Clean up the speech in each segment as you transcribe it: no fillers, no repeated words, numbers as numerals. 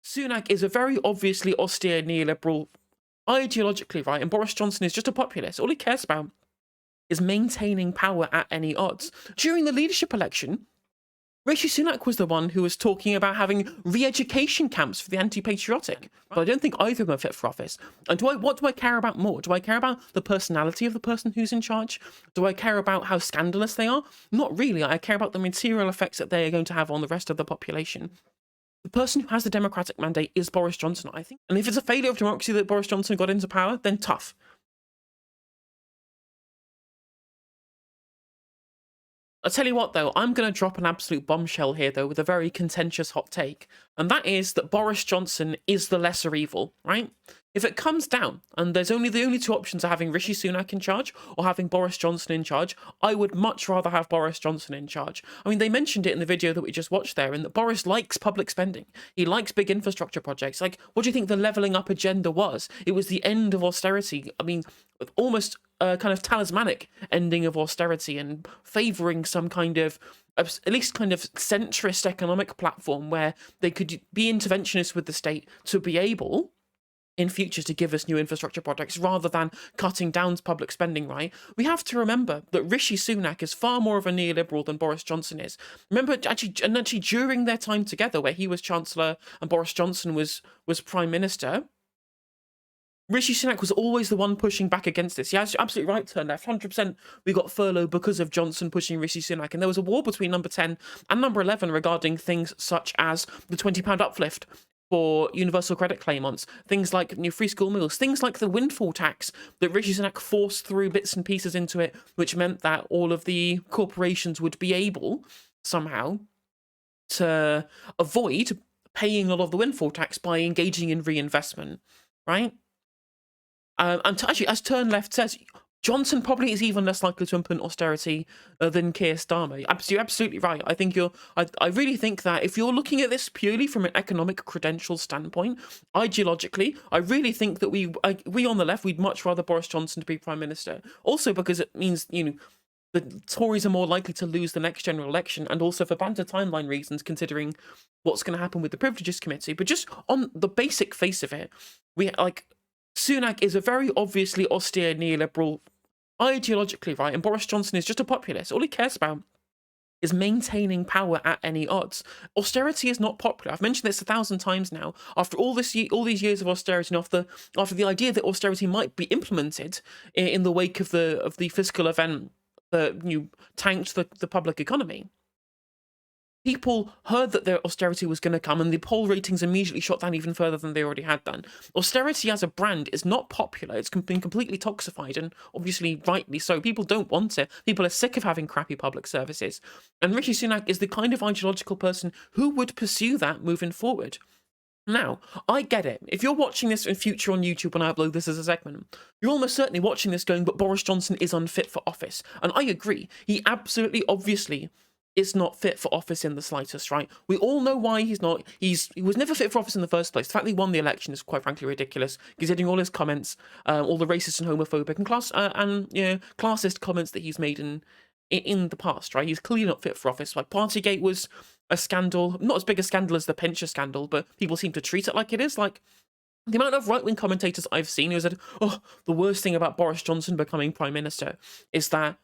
Sunak is a very obviously austere neoliberal ideologically, right? And Boris Johnson is just a populist. All he cares about is maintaining power at any odds. During the leadership election, Rishi Sunak was the one who was talking about having re-education camps for the anti-patriotic. But I don't think either of them are fit for office. And what do I care about more? Do I care about the personality of the person who's in charge? Do I care about how scandalous they are? Not really. I care about the material effects that they are going to have on the rest of the population. The person who has the democratic mandate is Boris Johnson, I think. And if it's a failure of democracy that Boris Johnson got into power, then tough. I'll tell you what, though, I'm going to drop an absolute bombshell here, though, with a very contentious hot take. And that is that Boris Johnson is the lesser evil, right? If it comes down, and the only two options are having Rishi Sunak in charge or having Boris Johnson in charge, I would much rather have Boris Johnson in charge. I mean, they mentioned it in the video that we just watched there, and that Boris likes public spending. He likes big infrastructure projects. Like, what do you think the levelling up agenda was? It was the end of austerity. I mean, almost a kind of talismanic ending of austerity and favouring some kind of, at least kind of centrist economic platform where they could be interventionists with the state to be able in future to give us new infrastructure projects rather than cutting down public spending, right? We have to remember that Rishi Sunak is far more of a neoliberal than Boris Johnson is. Remember, actually during their time together, where he was Chancellor and Boris Johnson was Prime Minister, Rishi Sunak was always the one pushing back against this. Yeah, absolutely right, turn left. 100% we got furloughed because of Johnson pushing Rishi Sunak. And there was a war between number 10 and number 11 regarding things such as the £20 uplift for universal credit claimants, things like new free school meals, things like the windfall tax that Rishi Sunak forced through bits and pieces into it, which meant that all of the corporations would be able somehow to avoid paying a lot of the windfall tax by engaging in reinvestment, right? And actually, as Turn Left says, Johnson probably is even less likely to implement austerity than Keir Starmer. You're absolutely right. I think I really think that if you're looking at this purely from an economic credentials standpoint, ideologically, I really think that we on the left, we'd much rather Boris Johnson to be Prime Minister. Also because it means, the Tories are more likely to lose the next general election, and also for banter timeline reasons, considering what's going to happen with the Privileges Committee. But just on the basic face of it, Sunak is a very obviously austere neoliberal ideologically, right? And Boris Johnson is just a populist. All he cares about is maintaining power at any odds. Austerity is not popular. I've mentioned this 1,000 times now. After all these years of austerity, and after the idea that austerity might be implemented in the wake of the fiscal event that tanked the public economy, people heard that their austerity was going to come, and the poll ratings immediately shot down even further than they already had done. Austerity as a brand is not popular. It's been completely toxified, and obviously rightly so. People don't want it. People are sick of having crappy public services. And Rishi Sunak is the kind of ideological person who would pursue that moving forward. Now, I get it. If you're watching this in future on YouTube when I upload this as a segment, you're almost certainly watching this going, but Boris Johnson is unfit for office. And I agree. He absolutely, obviously is not fit for office in the slightest, right? We all know why he's not. He was never fit for office in the first place. The fact that he won the election is quite frankly ridiculous, considering all his comments, all the racist and homophobic and classist comments that he's made in the past, right? He's clearly not fit for office. Like, Partygate was a scandal, not as big a scandal as the Pincher scandal, but people seem to treat it like it is. Like, the amount of right-wing commentators I've seen who said, oh, the worst thing about Boris Johnson becoming Prime Minister is that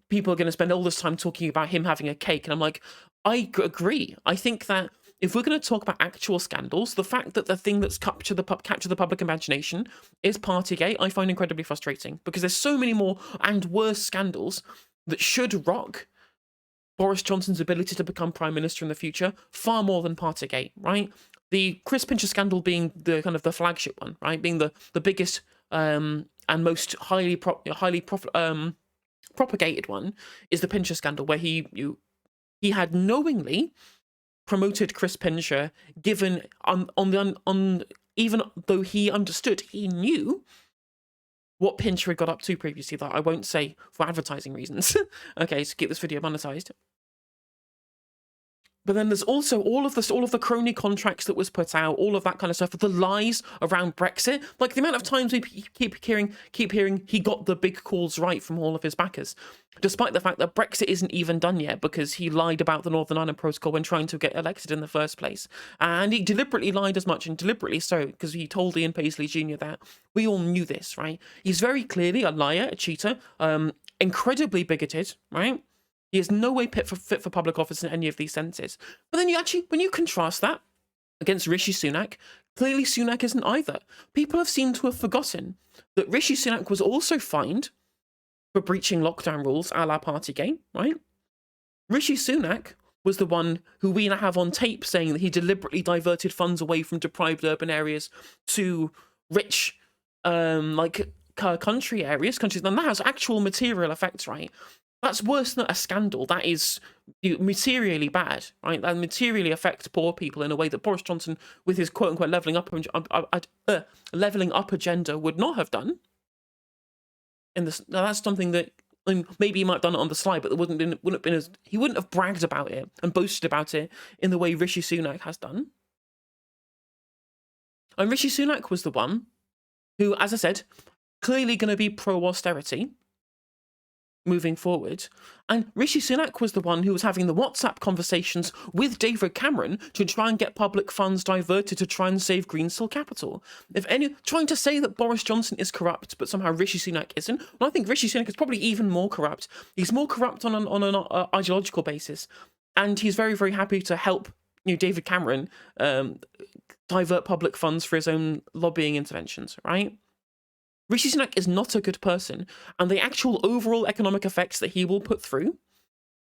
people are going to spend all this time talking about him having a cake. And I'm like, I agree. I think that if we're going to talk about actual scandals, the fact that the thing that's captured the public imagination is Partygate, I find incredibly frustrating, because there's so many more and worse scandals that should rock Boris Johnson's ability to become Prime Minister in the future far more than Partygate, right? The Chris Pincher scandal being the kind of the flagship one, right? Being the biggest and most highly propagated one is the Pincher scandal, where he had knowingly promoted Chris Pincher, given even though he understood, he knew what Pincher had got up to previously, that I won't say for advertising reasons. Okay, so keep this video monetized. But then there's also all of the crony contracts that was put out, all of that kind of stuff, the lies around Brexit. Like the amount of times we keep hearing he got the big calls right from all of his backers, despite the fact that Brexit isn't even done yet because he lied about the Northern Ireland Protocol when trying to get elected in the first place. And he deliberately lied as much, and deliberately so, because he told Ian Paisley Jr. that. We all knew this, right? He's very clearly a liar, a cheater, incredibly bigoted, right? He is no way fit for public office in any of these senses. But then when you contrast that against Rishi Sunak, clearly Sunak isn't either. People have seemed to have forgotten that Rishi Sunak was also fined for breaching lockdown rules a la Partygate, right? Rishi Sunak was the one who we now have on tape saying that he deliberately diverted funds away from deprived urban areas to rich, countries, and that has actual material effects, right? That's worse than a scandal. That is materially bad, right? That materially affects poor people in a way that Boris Johnson, with his quote-unquote levelling up agenda, would not have done. Now that's something that maybe he might have done it on the slide, but he wouldn't have bragged about it and boasted about it in the way Rishi Sunak has done. And Rishi Sunak was the one who, as I said, clearly going to be pro-austerity moving forward. And Rishi Sunak was the one who was having the WhatsApp conversations with David Cameron to try and get public funds diverted to try and save Greensill Capital. Trying to say that Boris Johnson is corrupt, but somehow Rishi Sunak isn't. Well, I think Rishi Sunak is probably even more corrupt. He's more corrupt on an ideological basis. And he's very, very happy to help David Cameron divert public funds for his own lobbying interventions, right? Rishi Sunak is not a good person, and the actual overall economic effects that he will put through,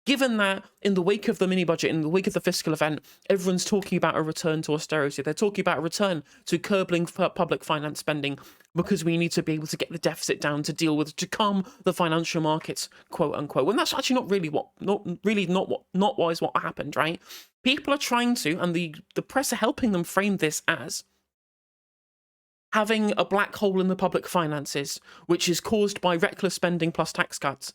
given that in the wake of the mini-budget, in the wake of the fiscal event, everyone's talking about a return to austerity. They're talking about a return to curbing public finance spending because we need to be able to get the deficit down to calm the financial markets, quote unquote. And that's actually not what happened, right? People are trying to, and the press are helping them frame this as having a black hole in the public finances, which is caused by reckless spending plus tax cuts,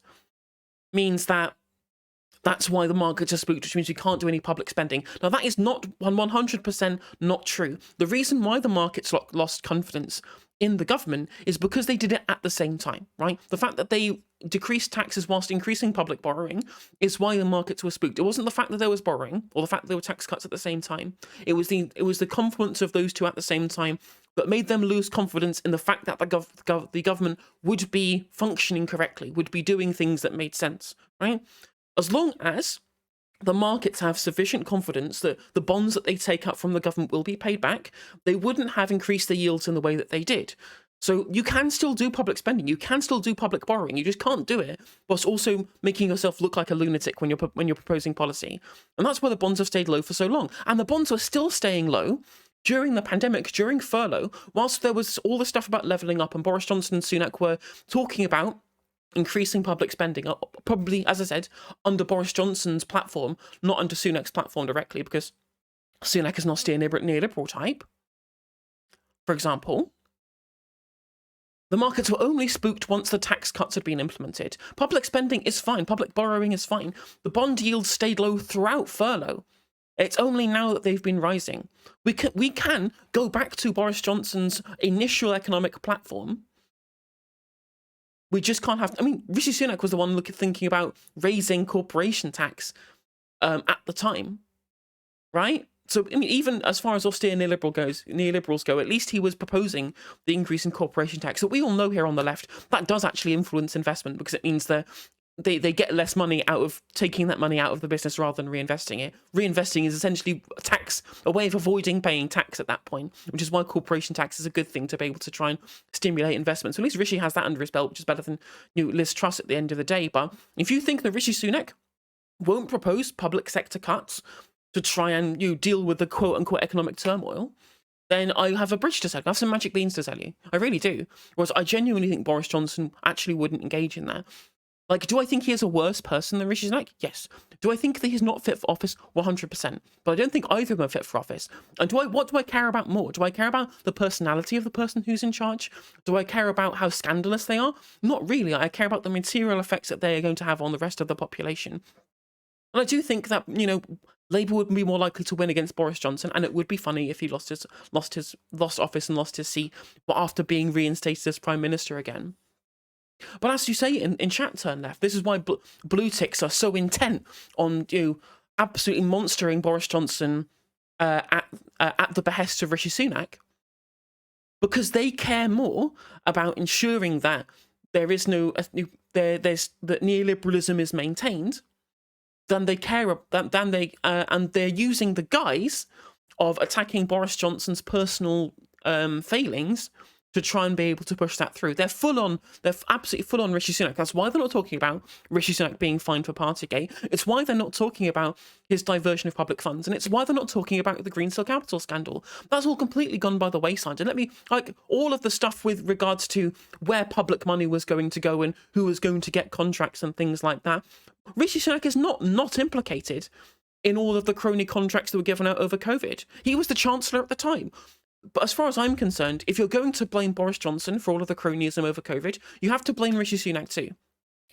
means that's why the markets are spooked, which means we can't do any public spending. Now, that is not 100% not true. The reason why the markets lost confidence in the government is because they did it at the same time, right? The fact that they decreased taxes whilst increasing public borrowing is why the markets were spooked. It wasn't the fact that there was borrowing or the fact that there were tax cuts at the same time. It was the confluence of those two at the same time that made them lose confidence in the fact that the government would be functioning correctly, would be doing things that made sense, right? As long as the markets have sufficient confidence that the bonds that they take up from the government will be paid back, they wouldn't have increased the yields in the way that they did. So you can still do public spending, you can still do public borrowing, you just can't do it whilst also making yourself look like a lunatic when you're proposing policy. And that's why the bonds have stayed low for so long. And the bonds are still staying low during the pandemic, during furlough, whilst there was all the stuff about levelling up and Boris Johnson and Sunak were talking about increasing public spending, probably, as I said, under Boris Johnson's platform, not under Sunak's platform directly, because Sunak is not still a neoliberal type. For example, the markets were only spooked once the tax cuts had been implemented. Public spending is fine, public borrowing is fine. The bond yields stayed low throughout furlough. It's only now that they've been rising. We can go back to Boris Johnson's initial economic platform. We just can't have... Rishi Sunak was the one thinking about raising corporation tax at the time, right? So, even as far as austere neoliberals go, at least he was proposing the increase in corporation tax. So we all know here on the left, that does actually influence investment because it means that they get less money out of taking that money out of the business rather than reinvesting it. Reinvesting is essentially a way of avoiding paying tax at that point, which is why corporation tax is a good thing to be able to try and stimulate investment. So at least Rishi has that under his belt, which is better than Liz Truss at the end of the day. But if you think that Rishi Sunak won't propose public sector cuts to try and deal with the quote-unquote economic turmoil, then I have a bridge to sell. I have some magic beans to sell you. I really do. Whereas I genuinely think Boris Johnson actually wouldn't engage in that. Do I think he is a worse person than Rishi Sunak? Yes. Do I think that he's not fit for office? 100%. But I don't think either of them are fit for office. And what do I care about more? Do I care about the personality of the person who's in charge? Do I care about how scandalous they are? Not really. I care about the material effects that they are going to have on the rest of the population. And I do think that, Labour would be more likely to win against Boris Johnson, and it would be funny if he lost office and lost his seat, but after being reinstated as Prime Minister again. But as you say in chat, Turn Left, this is why blue ticks are so intent on absolutely monstering Boris Johnson at the behest of Rishi Sunak, because they care more about ensuring that there is that neoliberalism is maintained than they care and they're using the guise of attacking Boris Johnson's personal failings to try and be able to push that through. They're absolutely full on Rishi Sunak. That's why they're not talking about Rishi Sunak being fined for Partygate. It's why they're not talking about his diversion of public funds, and it's why they're not talking about the Greensill Capital scandal. That's all completely gone by the wayside. And all of the stuff with regards to where public money was going to go and who was going to get contracts and things like that, Rishi Sunak is not implicated in all of the crony contracts that were given out over COVID. He was the Chancellor at the time. But as far as I'm concerned, if you're going to blame Boris Johnson for all of the cronyism over COVID, you have to blame Rishi Sunak too.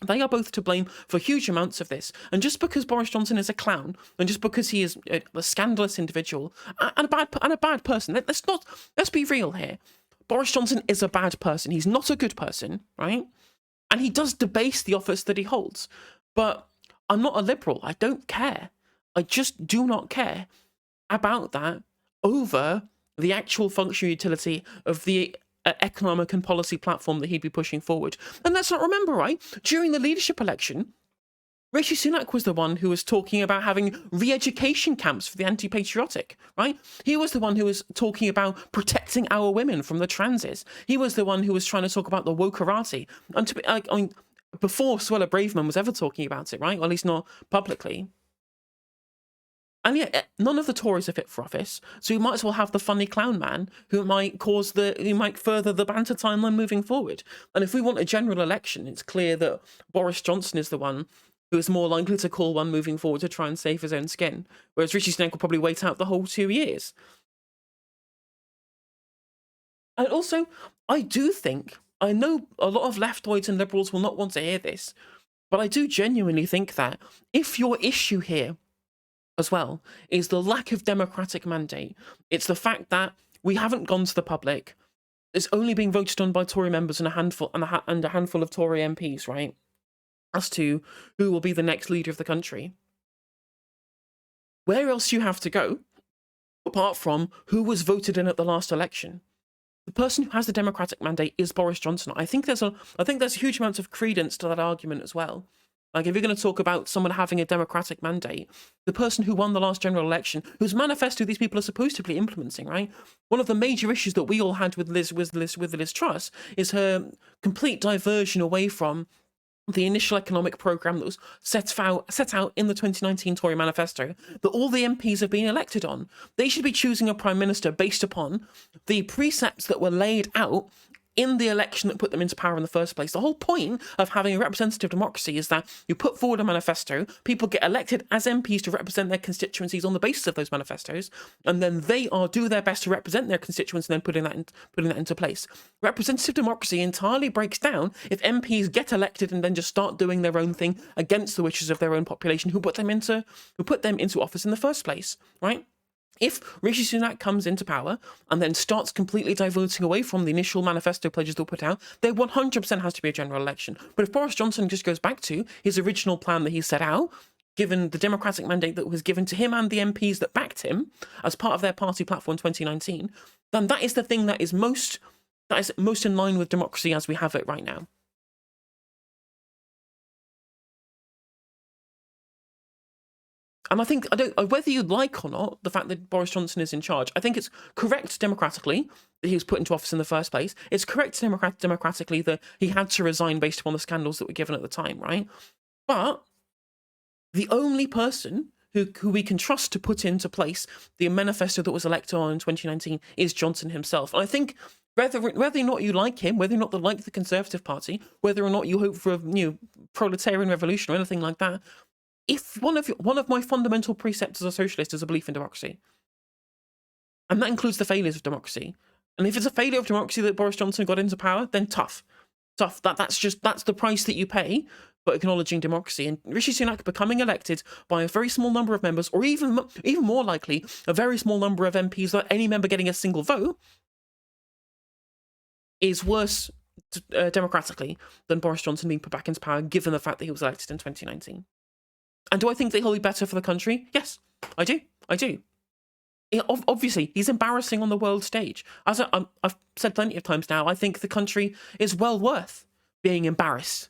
They are both to blame for huge amounts of this. And just because Boris Johnson is a clown, and just because he is a scandalous individual and a bad person, let's be real here. Boris Johnson is a bad person. He's not a good person, right? And he does debase the office that he holds. But I'm not a liberal. I don't care. I just do not care about that over the actual functional utility of the economic and policy platform that he'd be pushing forward. And let's not remember, right, during the leadership election, Rishi Sunak was the one who was talking about having re-education camps for the anti-patriotic, right? He was the one who was talking about protecting our women from the transes. He was the one who was trying to talk about the wokerati. And before Suella Braverman was ever talking about it, right? Or at least not publicly. And yet, none of the Tories are fit for office, so you might as well have the funny clown man who might further the banter timeline moving forward. And if we want a general election, it's clear that Boris Johnson is the one who is more likely to call one moving forward to try and save his own skin, whereas Rishi Sunak will probably wait out the whole 2 years. And also, I do think, I know a lot of leftoids and liberals will not want to hear this, but I do genuinely think that if your issue here as well is the lack of democratic mandate, it's the fact that we haven't gone to the public, it's only being voted on by Tory members and a handful of Tory MPs, right, as to who will be the next leader of the country. Where else do you have to go apart from who was voted in at the last election? The person who has the democratic mandate is Boris Johnson. I think there's a huge amount of credence to that argument as well. Like, if you're going to talk about someone having a democratic mandate, the person who won the last general election, whose manifesto these people are supposed to be implementing, right? One of the major issues that we all had with Liz Truss is her complete diversion away from the initial economic programme that was set out in the 2019 Tory manifesto that all the MPs have been elected on. They should be choosing a prime minister based upon the precepts that were laid out in the election that put them into power in the first place. The whole point of having a representative democracy is that you put forward a manifesto, people get elected as MPs to represent their constituencies on the basis of those manifestos, and then they do their best to represent their constituents and then putting that into place. Representative democracy entirely breaks down if MPs get elected and then just start doing their own thing against the wishes of their own population who put them into office in the first place, right? If Rishi Sunak comes into power and then starts completely diverting away from the initial manifesto pledges that were put out, there 100% has to be a general election. But if Boris Johnson just goes back to his original plan that he set out, given the democratic mandate that was given to him and the MPs that backed him as part of their party platform in 2019, then that is the thing that is most in line with democracy as we have it right now. And I think, whether you like or not the fact that Boris Johnson is in charge, I think it's correct democratically that he was put into office in the first place. It's correct democratically that he had to resign based upon the scandals that were given at the time, right? But the only person who we can trust to put into place the manifesto that was elected on in 2019 is Johnson himself. And I think whether or not you like him, whether or not you like the Conservative Party, whether or not you hope for a proletarian revolution or anything like that, if one of my fundamental precepts as a socialist is a belief in democracy, and that includes the failures of democracy, and if it's a failure of democracy that Boris Johnson got into power, then tough. tough. That's the price that you pay for acknowledging democracy. And Rishi Sunak becoming elected by a very small number of members, or even more likely, a very small number of MPs, without any member getting a single vote, is worse democratically than Boris Johnson being put back into power, given the fact that he was elected in 2019. And do I think that he'll be better for the country? Yes, I do. Obviously, he's embarrassing on the world stage. As I've said plenty of times now, I think the country is well worth being embarrassed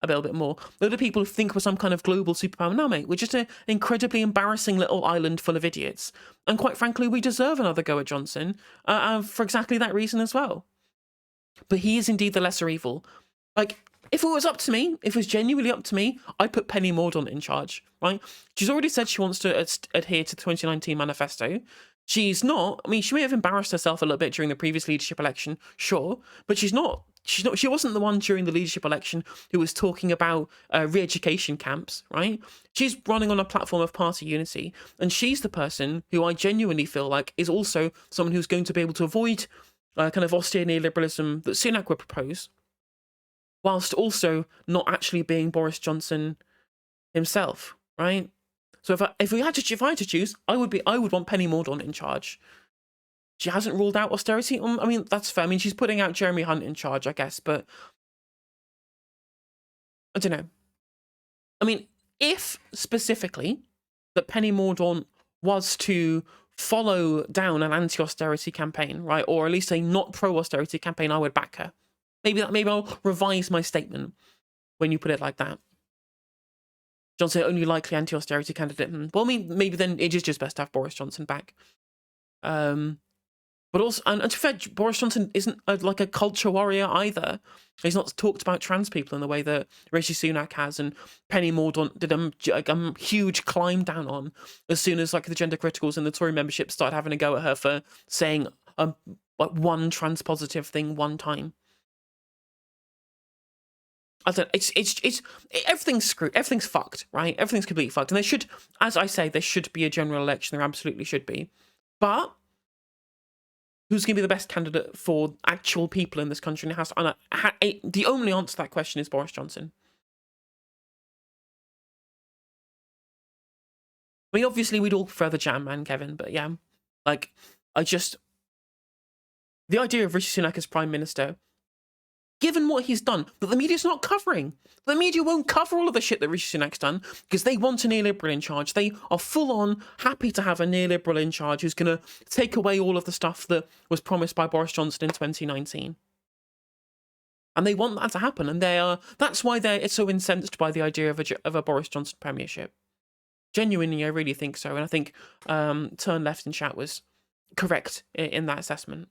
a little bit more. There are people who think we're some kind of global superpower. No, mate, we're just an incredibly embarrassing little island full of idiots. And quite frankly, we deserve another go at Johnson for exactly that reason as well. But he is indeed the lesser evil. Like, if it was up to me, if it was genuinely up to me, I'd put Penny Mordaunt in charge, right? She's already said she wants to adhere to the 2019 manifesto. She's not, I mean, she may have embarrassed herself a little bit during the previous leadership election, sure, but she wasn't the one during the leadership election who was talking about re-education camps, right? She's running on a platform of party unity, and she's the person who I genuinely feel like is also someone who's going to be able to avoid kind of austere neoliberalism that Sunak would propose, whilst also not actually being Boris Johnson himself, right? So if I had to choose, I would want Penny Mordaunt in charge. She hasn't ruled out austerity. I mean, that's fair. I mean, she's putting out Jeremy Hunt in charge, I guess, but I don't know. I mean, if specifically that Penny Mordaunt was to follow down an anti-austerity campaign, right, or at least a not pro-austerity campaign, I would back her. Maybe I'll revise my statement when you put it like that. Johnson, only likely anti-austerity candidate. Well, I mean, maybe then it is just best to have Boris Johnson back. But also, and to be fair, Boris Johnson isn't like a culture warrior either. He's not talked about trans people in the way that Rishi Sunak has, and Penny Mordaunt did a huge climb down on as soon as like the gender criticals and the Tory membership started having a go at her for saying like one trans positive thing one time. I don't. It's everything's screwed. Everything's fucked, right? Everything's completely fucked. And there should, as I say, there should be a general election. There absolutely should be. But who's going to be the best candidate for actual people in this country? And the only answer to that question is Boris Johnson. I mean, obviously, we'd all prefer the Jam Man, Kevin, but yeah, like, the idea of Rishi Sunak as Prime Minister, given what he's done, that the media's not covering. The media won't cover all of the shit that Rishi Sunak's done because they want a neoliberal in charge. They are full on happy to have a neoliberal in charge who's going to take away all of the stuff that was promised by Boris Johnson in 2019. And they want that to happen. And that's why they're so incensed by the idea of a Boris Johnson premiership. Genuinely, I really think so. And I think Turn Left in chat was correct in that assessment.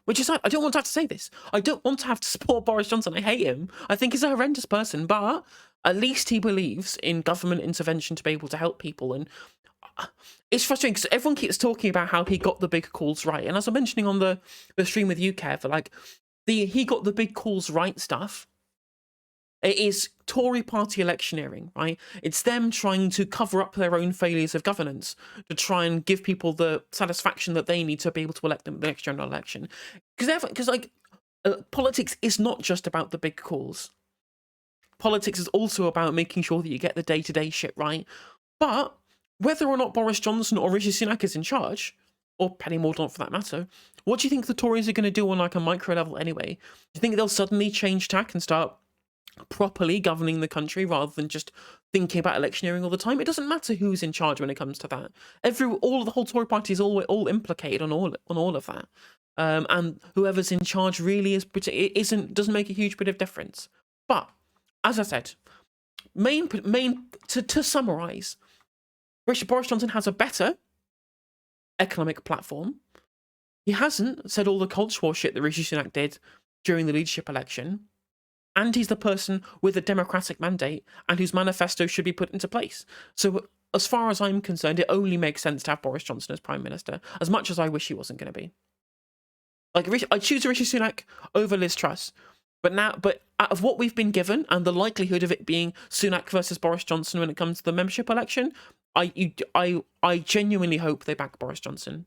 Which is, I don't want to have to say this. I don't want to have to support Boris Johnson. I hate him. I think he's a horrendous person, but at least he believes in government intervention to be able to help people. And it's frustrating because everyone keeps talking about how he got the big calls right. And as I'm mentioning on the stream with you, Kev, like he got the big calls right stuff. It is Tory party electioneering, right? It's them trying to cover up their own failures of governance to try and give people the satisfaction that they need to be able to elect them at the next general election. Because politics is not just about the big calls. Politics is also about making sure that you get the day-to-day shit right. But whether or not Boris Johnson or Rishi Sunak is in charge, or Penny Mordaunt for that matter, what do you think the Tories are going to do on like a micro level anyway? Do you think they'll suddenly change tack and start properly governing the country rather than just thinking about electioneering all the time? It doesn't matter who's in charge when it comes to that. All of the whole Tory party is all implicated on all of that, and whoever's in charge really doesn't make a huge bit of difference. But as I said, to summarise, Boris Johnson has a better economic platform. He hasn't said all the culture war shit that Rishi Sunak did during the leadership election. And he's the person with a democratic mandate and whose manifesto should be put into place. So as far as I'm concerned, it only makes sense to have Boris Johnson as Prime Minister, as much as I wish he wasn't going to be. Like, I choose Rishi Sunak over Liz Truss. But out of what we've been given and the likelihood of it being Sunak versus Boris Johnson when it comes to the membership election, I genuinely hope they back Boris Johnson.